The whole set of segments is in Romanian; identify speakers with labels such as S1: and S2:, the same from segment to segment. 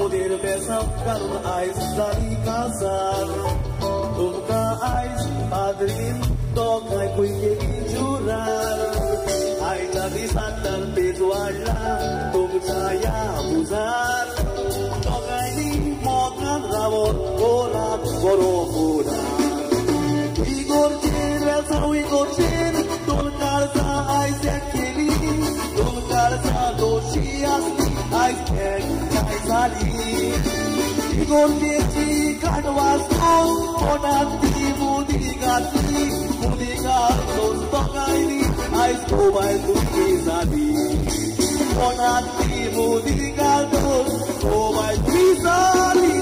S1: poder besar ice जाली casar तुमका ice padrin tokai kuike jurar ai jadi sadar pejuala tum saya buzar tokai ni mokan rabor bola borobura igor chere sa igor chere tolkar sa ais ekeli tolkar sa doshias ais ek kaisali igor chere kanwas onati mudigati mudigatos tokai ni ais kobai kuizadi onati mudigatos kobai kuizadi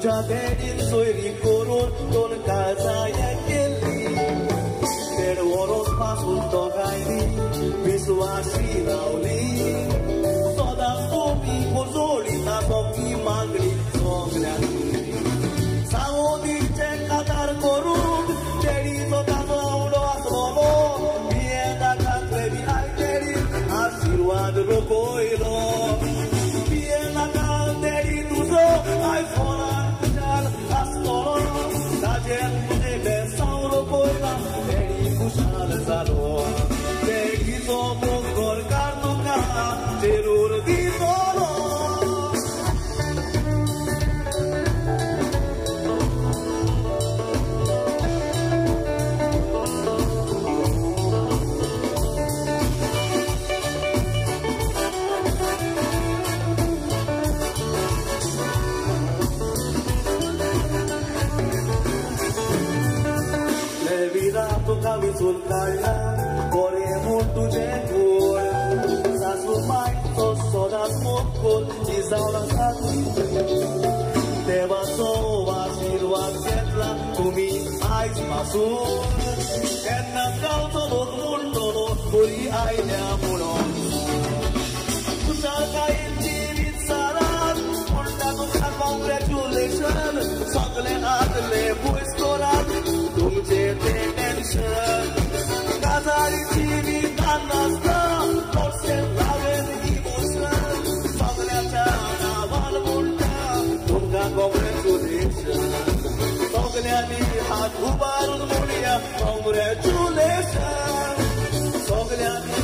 S1: Jagain soiri koron ton kaza yakeli ter oros pasul togaini viswasi nauli soda somi kozoli na soki mangli soglani saodi chekadar korun teri soda saulo asolo bieda katrevi ai teri ashirwad rokoilo bieda kateri tuzo ai fora Sultana, corremos tu jegor, sasumai, sodas mokol, isaulas ati. Deva soa sirwa ketla, tumi ais masun. Enna kauto mundo, puri aina munon. Kusaka injivit sarat, munda kusha congratulations. Sagle adle puiskorat, tumche tension. Kazari chini tanasta, torse laven emotion. Sagle chana valmulta, tumka congratulations. Sagle ani hat ubarul mulia, congratulations. Sagle ani